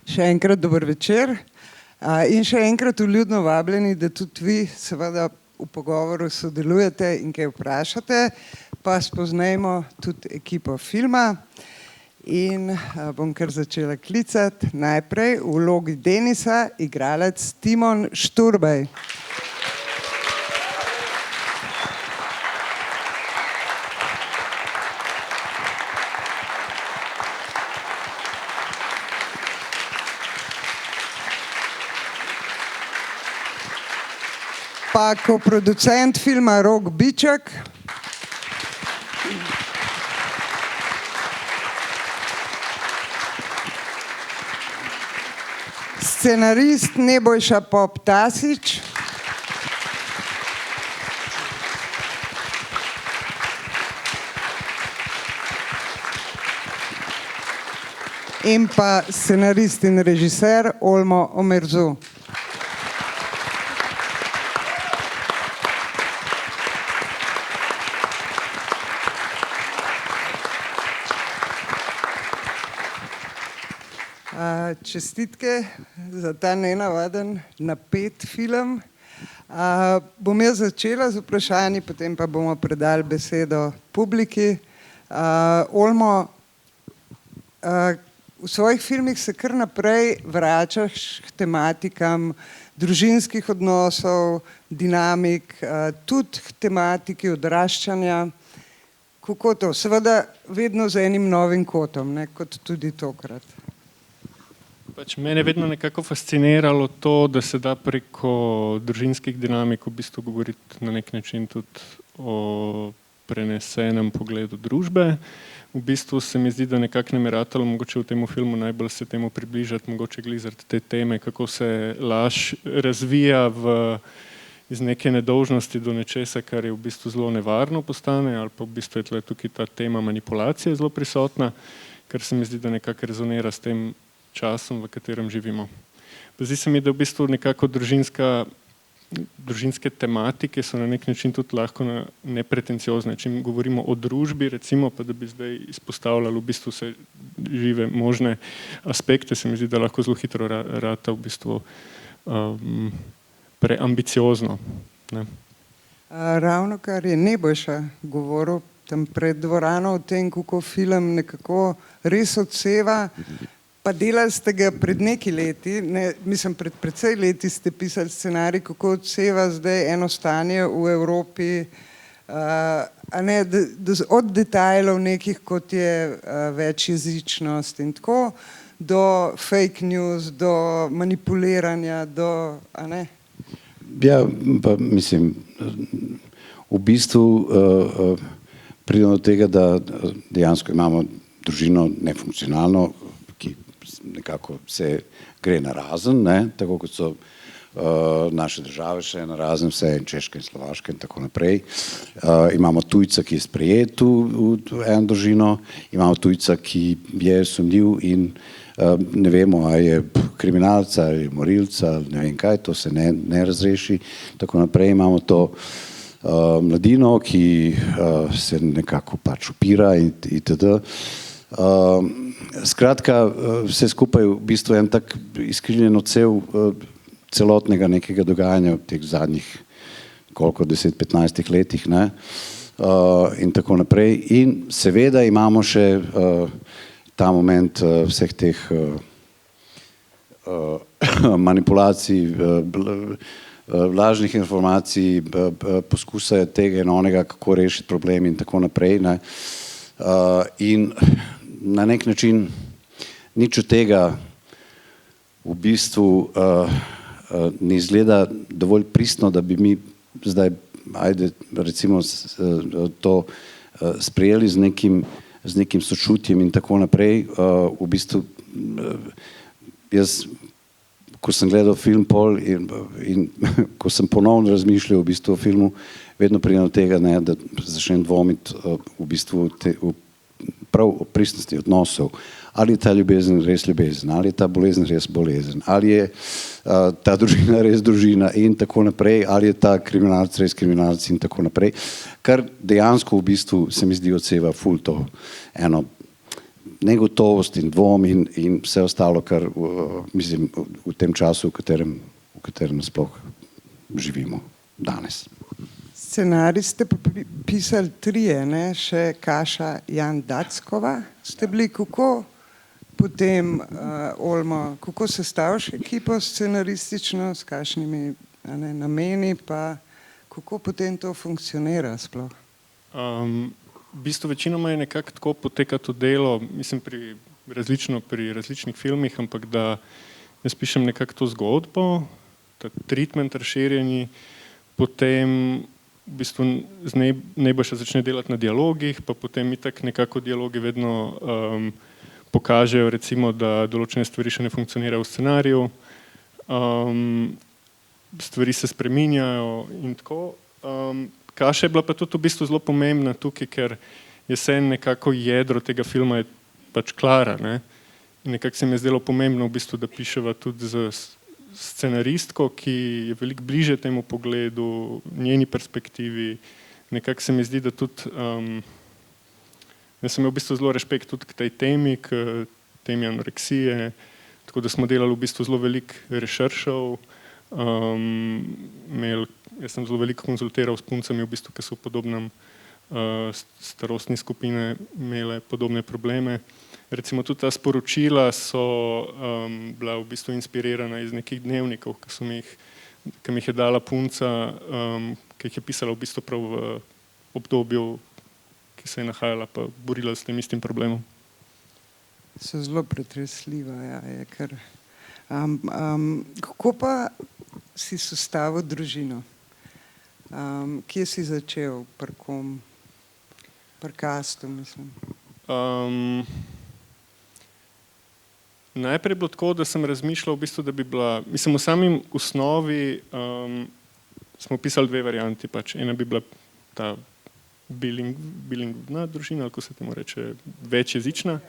Še enkrat dober večer in še enkrat vljudno vabljeni, da tudi vi seveda v pogovoru sodelujete in kaj vprašate, pa spoznajmo tudi ekipo filma in bom kar začela klicati. Najprej v vlogi Denisa igralec Timon Šturbej. Pa koproducent filma Rok Biček. Scenarist Nebojša Pop Tasič. In pa scenarist in režiser Olmo Omerzu. Čestitke za ta nenavaden, napet film. Bom jaz začela z vprašanji, potem pa bomo predali besedo publiki. Olmo, v svojih filmih se kar naprej vračaš k tematikam družinskih odnosov, dinamik, tudi k tematiki odraščanja. Kako to? Seveda vedno z enim novim kotom, ne, kot tudi tokrat. Mene je vedno nekako fasciniralo to, da se da preko družinskih dinamik v bistvu govoriti na nek način tudi o prenesenem pogledu družbe. V bistvu se mi zdi, da nekako nam je ratalo mogoče v tem filmu najbolj se temu približati, mogoče glizati te teme, kako se laž razvija iz neke nedolžnosti do nečesa, kar je v bistvu zelo nevarno postane, ali pa v bistvu je tukaj ta tema manipulacije zelo prisotna, kar se mi zdi, da nekako rezonira s tem časom, v katerem živimo. Zdi se mi, da v bistvu nekako družinske tematike so na nek način tudi lahko nepretenciozne. Če govorimo o družbi, recimo, pa da bi zdaj izpostavljali v bistvu vse žive možne aspekte, se mi zdi, da lahko zelo hitro rata v bistvu preambiciozno. Ne? Ravno kar je Nebojša govoril tam pred dvorano o tem, kako film nekako res odseva. Pa delali ste ga pred nekaj leti, mislim pred precej leti ste pisali scenarij, kako odseva zdaj eno stanje v Evropi, od detajlov nekih, kot je večjezičnost in tako, do fake news, do manipuliranja, Ja, pa mislim, v bistvu pridemo do tega, da dejansko imamo družino nefunkcionalno, nekako se gre narazen, tako kot so naše države še narazen, vse Češka in Slovaška in tako naprej. Imamo tujca, ki je sprejet v eno družino, imamo tujca, ki je sumljiv in ne vemo, ali je kriminalca ali morilca, ali ne vem kaj, to se ne razreši. Tako naprej imamo to mladino, ki se nekako pač upira itd. Skratka, vse skupaj v bistvu en tak izkrivljen odsev celotnega nekega dogajanja v teh zadnjih koliko 10-15 letih, in tako naprej. In seveda imamo še ta moment vseh teh manipulacij, lažnih informacij, poskusa tega in onega, kako rešiti problem in tako naprej. In na nek način nič od tega v bistvu ne izgleda dovolj pristno, da bi mi zdaj, recimo to sprejeli z nekim sočutjem in tako naprej. V bistvu jaz, ko sem gledal film pol in ko sem ponovno razmišljal v bistvu o filmu, vedno pridem do tega, da začnem dvomiti v bistvu prav o pristnosti odnosov. Ali je ta ljubezen res ljubezen, ali je ta bolezen res bolezen, ali je ta družina res družina in tako naprej, ali je ta kriminalc res kriminalc in tako naprej. Kar dejansko v bistvu se mi zdi odseva ful to eno negotovost in dvom in vse ostalo, kar mislim v tem času, v katerem sploh živimo danes. Scenarij ste pisali trije, ne? Še Kaša, Jan Dackova ste bili. Kako potem, Olmo, kako sestaviš ekipo scenaristično, s kakšnimi nameni, pa kako potem to funkcionira sploh? V bistvu večinoma je nekako tako poteka to delo, mislim pri različnih filmih, ampak da jaz pišem nekako to zgodbo, ta treatment razširjeni, potem v bistvu najboljše začne delati na dialogih, pa potem itak nekako dialogi vedno pokažejo recimo, da določene stvari še ne funkcionirajo v scenariju, stvari se spreminjajo in tako. Kaša je bila pa tudi v bistvu zelo pomembna tukaj, ker je vse nekako jedro tega filma je pač Klara, ne? In nekako se mi je zdelo pomembno v bistvu, da piševa tudi z scenaristko, ki je veliko bliže temu pogledu, njeni perspektivi. Nekako se mi zdi, da tudi jaz sem imel v bistvu zelo respekt tudi k tej temi, k temi anoreksije, tako da smo delali v bistvu zelo veliko rešeršev, jaz sem zelo veliko konzultiral s puncami, v bistvu, ki so v podobnem starostni skupine imele podobne probleme. Recimo tudi ta sporočila so bila v bistvu inspirirana iz nekih dnevnikov, ki mi jih je dala punca, ki jih je pisala v bistvu prav v obdobju, ki se je nahajala pa borila s tem istim problemom. So zelo pretresljiva, ja, je kar. Kako pa si sestavil družino? Kje si začel, pri kom? Pri kastu, mislim. Najprej je bilo tako, da sem razmišljal v bistvu, da bi bila, mislim v samim osnovi smo pisali dve varianti, pač ena bi bila ta bilingvna družina, ali ko se temu reče, večjezična.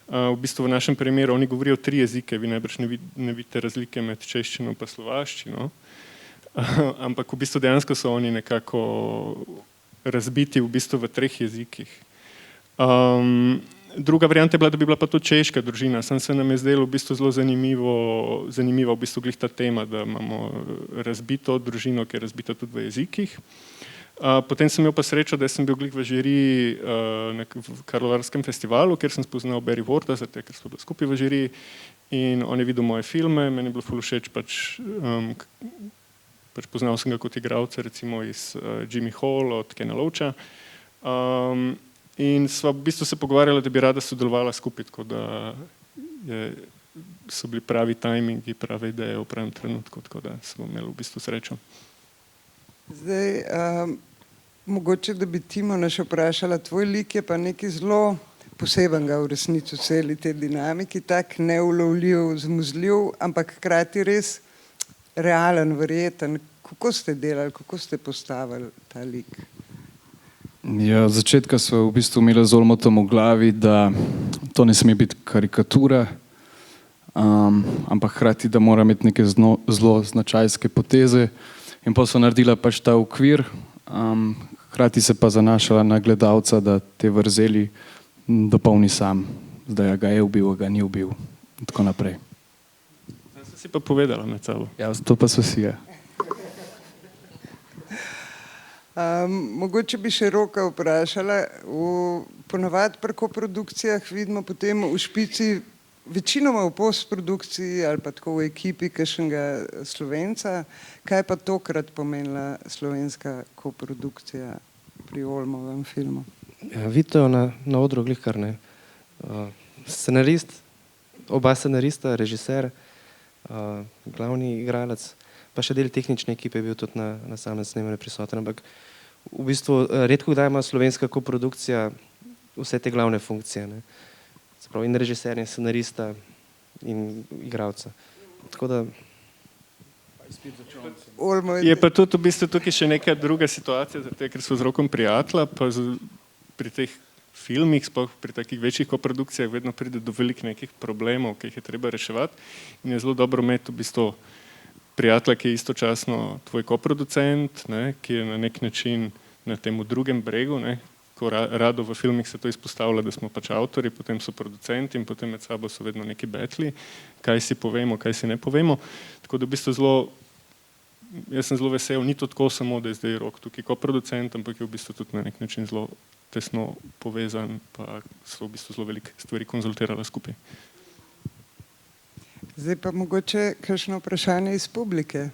V bistvu v našem primeru oni govorijo 3 jezike, vi najbrž ne vidite razlike med češčino pa slovaščino, ampak v bistvu dejansko so oni nekako razbiti v bistvu v 3 jezikih. Druga varianta je bila, da bi bila pa to češka družina, sam se nam je zdelo v bistvu zelo zanimiva v bistvu glih ta tema, da imamo razbito družino, ki je razbita tudi v jezikih. Potem sem imel pa srečo, da sem bil glih v žiriji v Karlovarskem festivalu, kjer sem spoznal Barry Warda, zato ker smo bili skupaj v žiriji in on je videl moje filme, meni je bilo ful všeč, pač poznal sem ga kot igralca recimo iz Jimmy Hall od Kena Loacha in sva v bistvu se pogovarjala, da bi rada sodelovala skupaj, tako da so bili pravi tajmingi, prave ideje v pravem trenutku, tako da smo imeli v bistvu srečo. Zdaj, mogoče, da bi Timona še vprašala, tvoj lik je pa nekaj zelo posebenega v resnici v celi te dinamiki, tak neulovljiv, zmuzljiv, ampak hkrati res realen, verjeten. Kako ste delali, kako ste postavili ta lik? Ja, od začetka so v bistvu imeli z Olmotom v glavi, da to ne sme biti karikatura, ampak hkrati, da mora imeti neke zelo značajske poteze. In pa so naredila pač ta okvir, hkrati se pa zanašala na gledalca, da te vrzeli dopolni sam. Zdaj ga je ubil, ga ni ubil in tako naprej. Zdaj si pa povedala med sabo. Ja, to pa so si, ja. Mogoče bi še Roka vprašala, ponavadi pri koprodukcijah vidimo potem v špici večinoma v postprodukciji ali pa tako v ekipi kakšnega Slovenca. Kaj pa tokrat pomenila slovenska koprodukcija pri Olmovem filmu? Ja, vidite jo na odru glih kar ne. Scenarist, oba scenarista, režiser, glavni igralec, pa še del tehnične ekipe je bil tudi na samem snemanju prisoten, ampak v bistvu redko kdaj ima slovenska koprodukcija vse te glavne funkcije, ne. Sprav in režiser, in scenarista, in igralca. Tako da... Je pa tudi v bistvu tukaj še neka druga situacija, zato ker so z Rokom prijatelja, pa pri teh filmih, sploh pri takih večjih koprodukcijah vedno pride do velikih nekih problemov, ki jih je treba reševati in je zelo dobro imeti v bistvu prijatelja, ki je istočasno tvoj koproducent, ne, ki je na nek način na tem drugem bregu, ne, tako rado v filmih se to izpostavlja, da smo pač avtori, potem so producenti in potem med sabo so vedno neki betli, kaj si povemo, kaj si ne povemo. Tako da v bistvu jaz sem zelo vesel, ni to tako samo, da je zdaj Rok tukaj kot producent, ampak je v bistvu tudi na nek način zelo tesno povezan, pa so v bistvu zelo velike stvari konzultirala skupaj. Zdaj pa mogoče kakšno vprašanje iz publike.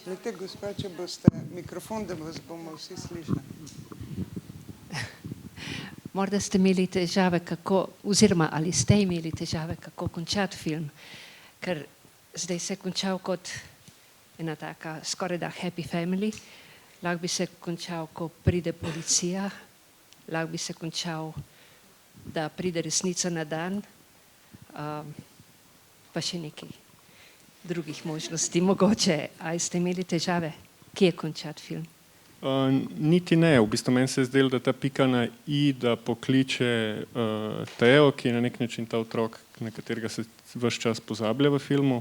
Glejte, gospa, če boste mikrofon, da vas bomo vsi slišali. Morda ste imeli težave, oziroma ali ste imeli težave, kako končati film, ker zdaj se je končal kot ena taka skoraj da happy family, lahko bi se končal, ko pride policija, lahko bi se končal, da pride resnica na dan, pa še nekaj drugih možnosti. Mogoče, ali ste imeli težave, kje končati film? Niti ne, v bistvu meni se je zdelo, da ta pika na i, da pokliče Teo, ki je na nek način ta otrok, na katerega se ves čas pozablja v filmu,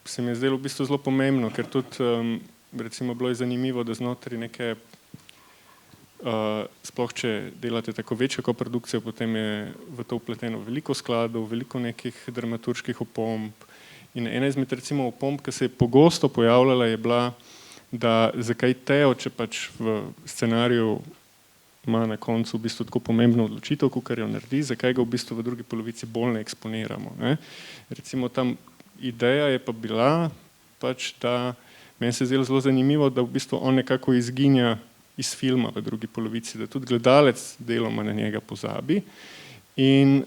se mi je zdelo v bistvu zelo pomembno, ker tudi recimo bilo je zanimivo, da znotraj neke sploh če delate tako večjo koprodukcijo, potem je v to vpleteno veliko skladov, veliko nekih dramaturških opomb in ena izmed recimo opomb, ki se je pogosto pojavljala, je bila, da zakaj Teo, če pač v scenariju ima na koncu v bistvu tako pomembno odločitev, kar jo naredi, zakaj ga v bistvu v drugi polovici bolj ne eksponiramo. Ne? Recimo tam ideja je pa bila, pač, da meni se je zdelo zelo zanimivo, da v bistvu on nekako izginja iz filma v drugi polovici, da tudi gledalec deloma na njega pozabi in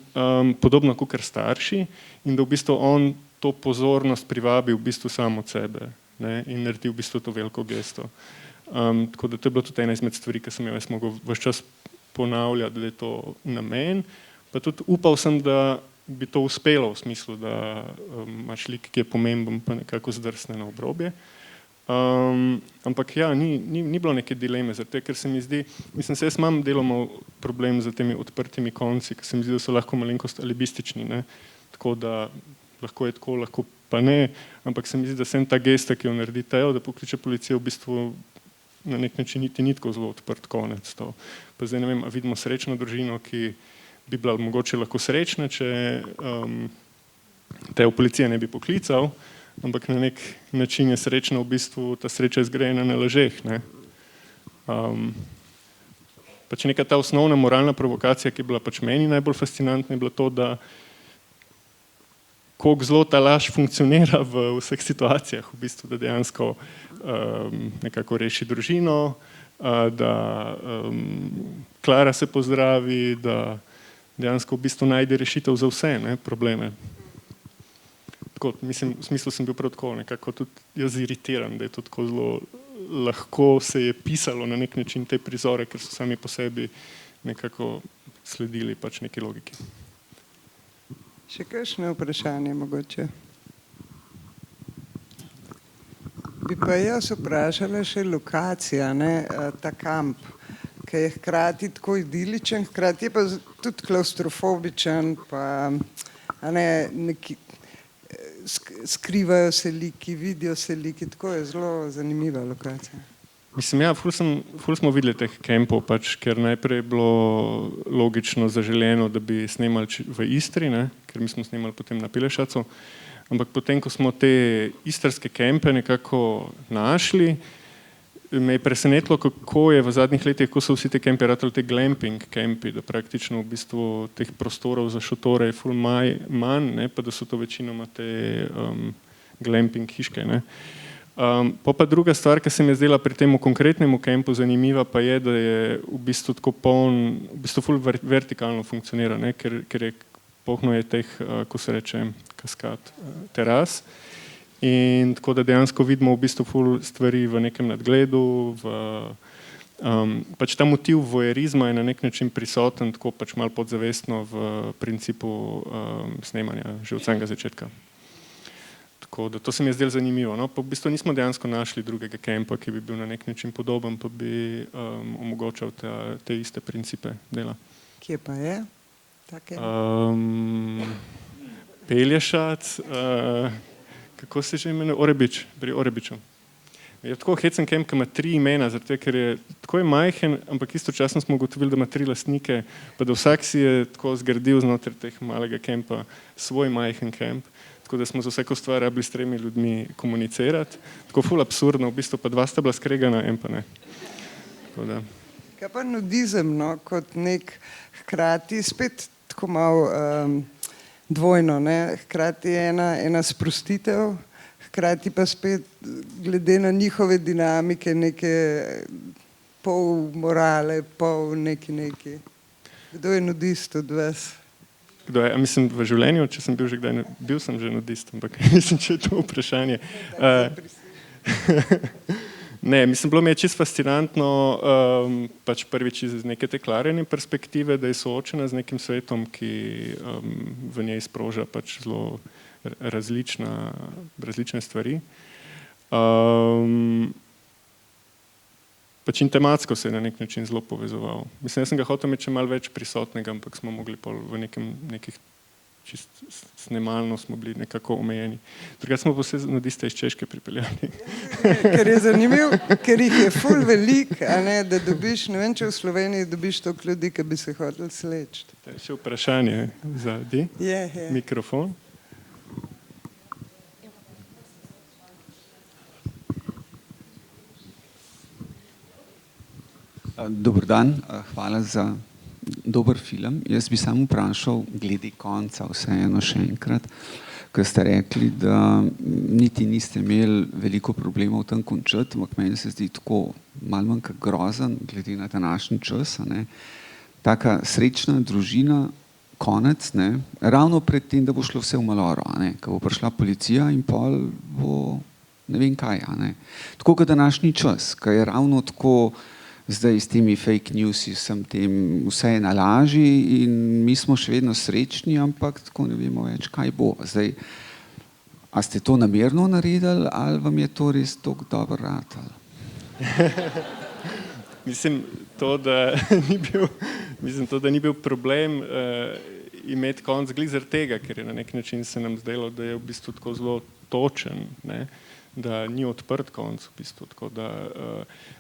podobno kot starši in da v bistvu on to pozornost privabi v bistvu samo od sebe, ne, in naredi v bistvu to veliko gesto. Tako da to je bilo tudi ena izmed stvari, ki sem jo jaz mogel ves čas ponavljati, da je to namen, pa tudi upal sem, da bi to uspelo v smislu, da imaš lik, ki je pomemben, pa nekako zdrsne na obrobje. Ampak ja, ni bilo neke dileme, zato ker se mi zdi, mislim, jaz imam deloma problem z temi odprtimi konci, ker se mi zdi, da so lahko malenkost alibistični, ne? Tako da lahko je tako, lahko pa ne, ampak se mi zdi, da sem ta gesta, ki jo naredi Teo, da pokliče policijo, v bistvu na nek način niti ni tako zelo odprt konec to. Pa zdaj ne vem, a vidimo srečno družino, ki bi bila mogoče lahko srečna, če Teo policija ne bi poklical, ampak na nek način je srečna v bistvu, ta sreča je zgrajena na lažeh. Ne? Pač neka ta osnovna moralna provokacija, ki je bila pač meni najbolj fascinantna, je bila to, da koliko zelo ta laž funkcionira v vseh situacijah, v bistvu, da dejansko nekako reši družino, da Klara se pozdravi, da dejansko v bistvu najde rešitev za vse, ne, probleme. Tako, mislim, v smislu sem bil prav tako nekako tudi jaz iritiran, da je to tako zelo lahko se je pisalo na nek način te prizore, ker so sami po sebi nekako sledili pač neki logiki. Še kakšno vprašanje mogoče? Bi pa jaz vprašala še lokacija, ne, ta kamp, ki je hkrati tako idiličen, hkrati je pa tudi klaustrofobičen, pa ne, neki skrivajo se liki, vidijo se liki, tako je zelo zanimiva lokacija. Mislim, ja, ful smo videli teh kempov, pač, ker najprej je bilo logično zaželeno, da bi snemali v Istri, ne, ker mi smo snemali potem na Pilešacu, ampak potem, ko smo te istrske kempe nekako našli, me je presenetilo, kako je v zadnjih letih, ko so vsi te kempi ratali te glamping kempi, da praktično v bistvu teh prostorov za šotore je ful manj, ne, pa da so to večinoma te glamping hiške. Ne. Pa druga stvar, ki se mi je zdela pri tem konkretnemu kempu zanimiva, pa je, da je v bistvu tako poln, v bistvu ful vertikalno funkcionira, ne, ker je polno je teh, ko se reče, kaskad, teras. In tako da dejansko vidimo v bistvu ful stvari v nekem nadgledu, pač ta motiv vojerizma je na nek način prisoten, tako pač malo podzavestno v principu snemanja že od samega začetka. Tako da to se mi je zdelo zanimivo. No? Pa v bistvu nismo dejansko našli drugega kempa, ki bi bil na nek način podoben, pa bi omogočal te iste principe dela. Kje pa je? Take. Pelješac, kako se že imenuje, Orebič, pri Orebiču. Je tako hecen kamp, ki ima 3 imena, zato ker je tako je majhen, ampak istočasno smo ugotovili, da ima 3 lastnike, pa da vsak si je tako zgradil znotraj teh malega kampa svoj majhen kamp, tako da smo za vsako stvar rabili s 3 ljudmi komunicirati, tako ful absurdno, v bistvu pa 2 sta bila skregana, en pa ne. Tako da. Kaj pa nudizem, no, kot nek hkrati spet tako malo dvojno, ne? Hkrati je ena sprostitev, hkrati pa spet glede na njihove dinamike neke pol morale, pol neki. Kdo je nudist od vas? Kdo je? Mislim, v življenju, če sem bil že kdaj, bil sem že nudist, ampak mislim, če je to vprašanje. Ne, mislim, bilo mi je čisto fascinantno, pač prvič iz neke teklarjene perspektive, da je soočena z nekim svetom, ki v njej sproža pač zelo različne stvari. Pač in tematsko se je na nek način zelo povezoval. Mislim, jaz sem ga hotel imeti še malo več prisotnega, ampak smo mogli pol v nekih čist snemalno smo bili nekako omejeni. Drugače smo pa vse nudiste iz Češke pripeljali. Ker je zanimiv, ker jih je ful velik, a ne, da dobiš, ne vem, če v Sloveniji dobiš toliko ljudi, ki bi se hoteli sleči. To je še vprašanje za mikrofon. Dober dan, hvala za dober film. Jaz bi samo vprašal glede konca vseeno še enkrat, ker ste rekli, da niti niste imeli veliko problemov tam končati, ampak meni se zdi tako malo manj grozen glede na današnji čas. Ne. Taka srečna družina, konec, ne, ravno pred tem, da bo šlo vse v maloro, ko bo prišla policija in pol bo ne vem kaj. Ne. Tako kot današnji čas, ki je ravno tako zdaj s temi fake newsi, vsem tem, vse je na laži in mi smo še vedno srečni, ampak tako ne vemo več, kaj bo. Zdaj, a ste to namerno naredili ali vam je to res tako dobro ratalo? Mislim, da ni bil problem imeti konc glih zaradi tega, ker je na nek način se nam zdelo, da je v bistvu tako zelo točen, ne? Da ni odprt konc v bistvu. Tako da,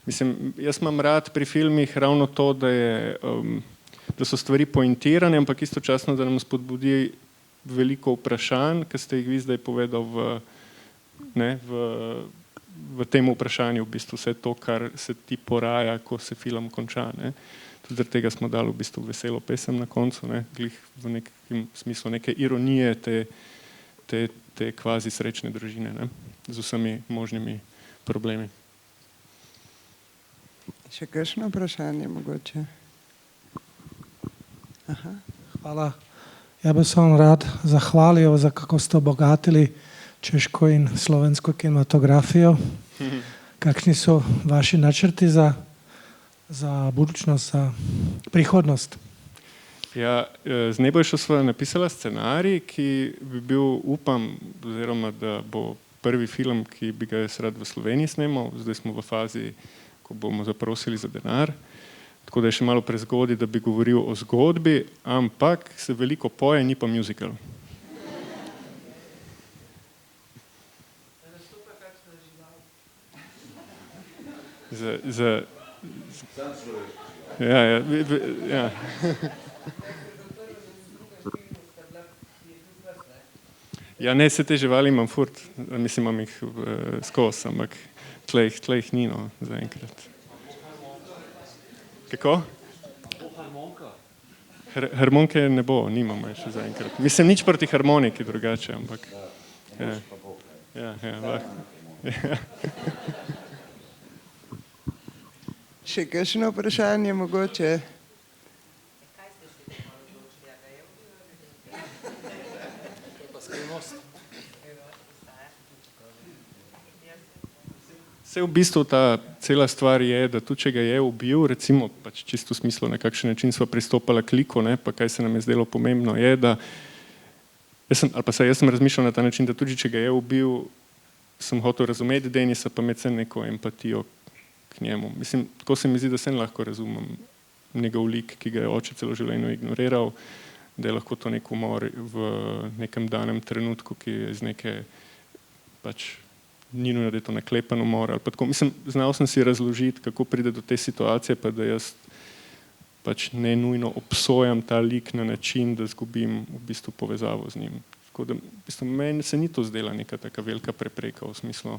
mislim, jaz imam rad pri filmih ravno to, da so stvari pointirane, ampak istočasno, da nam spodbudi veliko vprašanj, ki ste jih vi zdaj povedal v tem vprašanju, v bistvu vse to, kar se ti poraja, ko se film konča. Ne. Tudi zaradi tega smo dali v bistvu veselo pesem na koncu, ne, glih v nekem smislu neke ironije te kvazi srečne družine, ne, z vsemi možnimi problemi. Še kakšno vprašanje mogoče? Aha. Hvala. Ja bi se vam rad zahvalil, za kako ste obogatili češko in slovensko kinematografijo. Kakšni so vaši načrti za budućnost, za prihodnost? Ja, z Nebojšo sva napisala scenarij, ki bi bil, upam, oziroma da bo prvi film, ki bi ga jaz rad v Sloveniji snemal. Zdaj smo v fazi, ko bomo zaprosili za denar, tako da je še malo prezgodaj, da bi govoril o zgodbi, ampak se veliko poje, ni pa musical. Ja. Ja, ne, se te živali imam furt, mislim, imam jih skos, ampak tle jih ni, no, zaenkrat. Kako? Harmonike ne bo, nimamo še zaenkrat. Mislim, nič proti harmoniki drugače, ampak. Ja. Še kakšno vprašanje mogoče? Vse v bistvu ta cela stvar je, da tudi če ga je ubil, recimo pač čisto v smislu, na kakšen način sva pristopala k liku, ne, pa kaj se nam je zdelo pomembno, je, da jaz sem razmišljal na ta način, da tudi če ga je ubil, sem hotel razumeti Denisa, pa imeti neko empatijo k njemu. Mislim, tako se mi zdi, da sem lahko razumem njegov lik, ki ga je oče celo življenje ignoriral, da je lahko to nek umor v nekem danem trenutku, ki je iz neke pač ni nujno, da je to naklepan umor ali pa tako. Mislim, znal sem si razložiti, kako pride do te situacije, pa da jaz pač ne nujno obsojam ta lik na način, da zgubim v bistvu povezavo z njim. Tako da v bistvu meni se ni to zdela neka taka velika prepreka v smislu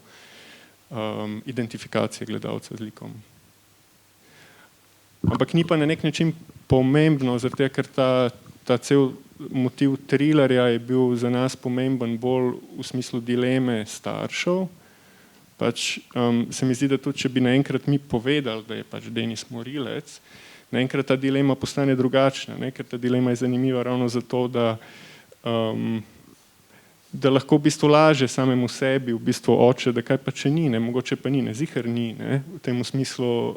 identifikacije gledalca z likom. Ampak ni pa na nek način pomembno, zato ker ta cel motiv trilerja je bil za nas pomemben bolj v smislu dileme staršev. Pač, se mi zdi, da tudi, če bi naenkrat mi povedali, da je pač Denis morilec, naenkrat ta dilema postane drugačna, ne? Ker ta dilema je zanimiva ravno zato, da lahko v bistvu laže samemu sebi, v bistvu oče, da kaj pa če ni, ne? Mogoče pa ni, ne, ziher ni, ne? V tem smislu,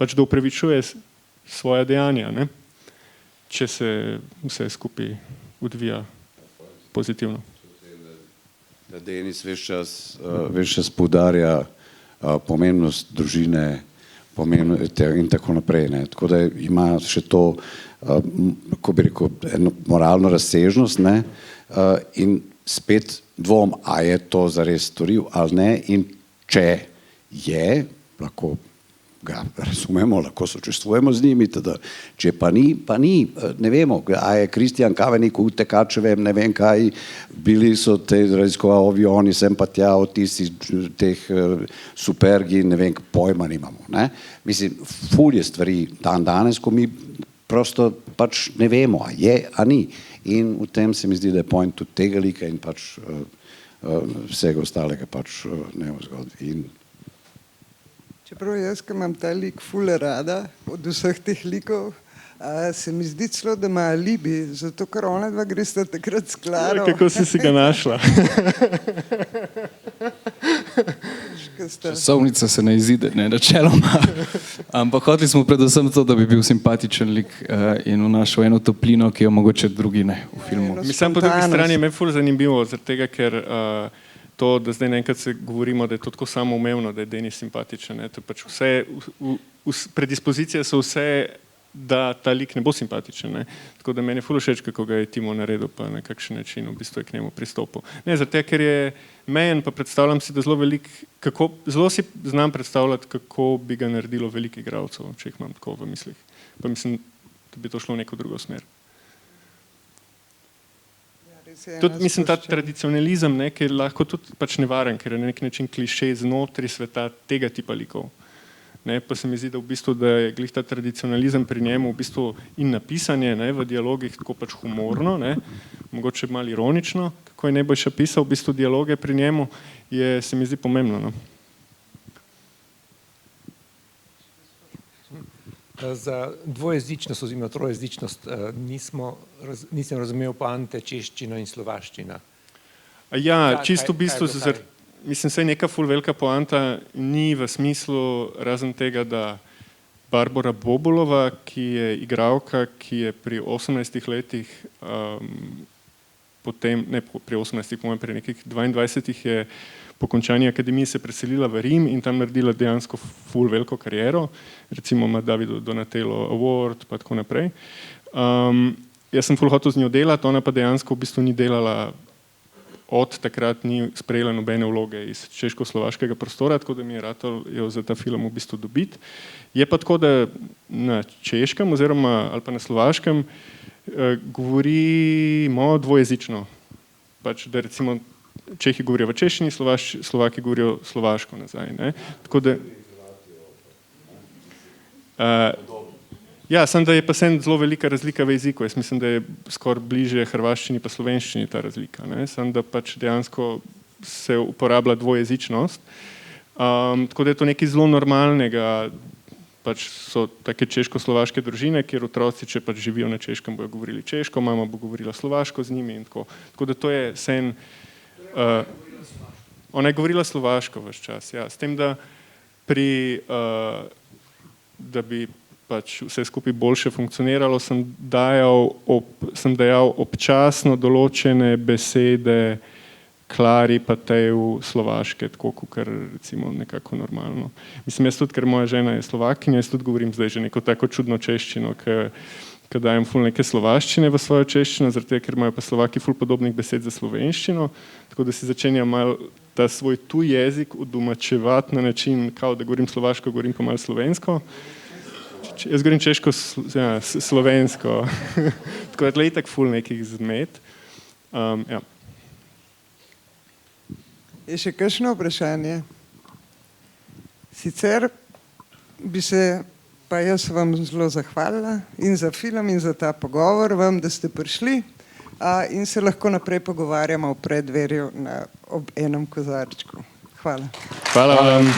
pač da upravičuje svoja dejanja, ne? Če se vse skupaj odvija pozitivno. Da Denis ves čas poudarja pomembnost družine in tako naprej. Ne. Tako da ima še to, kako bi rekel, eno moralno razsežnost, ne. In spet dvom, a je to zares storil ali ne, in če je, lahko ga razumemo, lahko sočustvujemo z njimi, teda, če pa ni, ne vemo, a je Kristjan Kavenik v Tekačevem, ne vem kaj, bili so te raziskovalni avioni, sem pa tja od teh supergi, ne vem, pojma nimamo. Ne? Mislim, ful je stvari danes, ko mi prosto pač ne vemo, a je, a ni. In v tem se mi zdi, da je point tudi tega lika in pač vsega ostalega pač ne v zgodbi. Čeprav jaz, ki imam ta lik ful rada od vseh teh likov, se mi zdi celo, da ima alibi, zato ker ona dva gresta takrat s Klaro. Kako si ga našla? Časovnica se ne izide, ne, načeloma. Ampak hoteli smo predvsem to, da bi bil simpatičen lik in vnašal eno toplino, ki jo mogoče drugi ne v filmu. Mislim, po drugi strani je me ful zanimivo, zaradi tega, ker to, da zdaj naenkrat se govorimo, da je to tako samoumevno, da je Denis simpatičen. To pač vse, predispozicije so vse, da ta lik ne bo simpatičen. Ne? Tako da meni je ful všeč, kako ga je Timo naredil, pa na kakšen način v bistvu je k njemu pristopil. Ne, zato ker je mejen, pa predstavljam si, da zelo si znam predstavljati, kako bi ga naredilo veliko igralcev, če jih imam tako v mislih. Pa mislim, da bi to šlo v neko drugo smer. Tudi, mislim, ta tradicionalizem, ne, ki je lahko tudi pač nevaren, ker je na nek način klišej znotraj sveta tega tipa likov. Ne, pa se mi zdi, da v bistvu, da je glih ta tradicionalizem pri njemu v bistvu in napisanje, ne, v dialogih tako pač humorno, ne, mogoče malo ironično, kako je najboljše pisal v bistvu dialoge pri njemu, je, se mi zdi pomembno. No. Za dvojezičnost oziroma trojezičnost nisem razumel poante češčina in slovaščina. Ja, čisto v bistvu, mislim, saj neka ful velika poanta ni v smislu razen tega, da Barbara Bobolova, ki je igralka, ki je pri 18 letih, potem, ne pri 18, pri nekih 22 je po končani akademiji se preselila v Rim in tam naredila dejansko ful veliko kariero, recimo ima Davido Donatello Award pa tako naprej. Jaz sem ful hotel z njo delati, ona pa dejansko v bistvu ni delala, od takrat ni sprejela nobene vloge iz češko-slovaškega prostora, tako da mi je ratalo jo za ta film v bistvu dobiti. Je pa tako, da na češkem oziroma ali pa na slovaškem govorimo dvojezično. Pač, da recimo Čehi govorijo v češčini, Slovaki govorijo slovaško nazaj. Ne? Tako da, ja, samo da je pa zelo velika razlika v jeziku. Jaz mislim, da je skoraj bliže hrvaščini pa slovenščini ta razlika. Samo da pač dejansko se uporablja dvojezičnost. Tako da je to nekaj zelo normalnega. Pač so take češko-slovaške družine, kjer otroci, če pač živijo na češkem, bojo govorili češko, mama bo govorila slovaško z njimi in tako. Tako da to je sen. Ona je govorila slovaško ves čas, ja. S tem, da da bi pač vse skupaj boljše funkcioniralo, sem dajal občasno določene besede Klari pa teju slovaške, tako kot recimo nekako normalno. Mislim, jaz tudi, ker moja žena je Slovakinja, jaz tudi govorim zdaj že neko tako čudno češčino, ki ko dajem ful neke slovaščine v svojo češčino, zaradi tega, ker imajo pa Slovaki ful podobnih besed za slovenščino, tako da si začenjam malo ta svoj tuj jezik udomačevati na način, kao da govorim slovaško, govorim pa malo slovensko. Jaz govorim češko, slovensko. Tako da je itak ful nekih zmed. Ja. Je še kakšno vprašanje? Sicer bi se pa jaz vam zelo zahvalila in za film in za ta pogovor vam, da ste prišli in se lahko naprej pogovarjamo v preddverju ob enem kozarčku. Hvala. Hvala vam.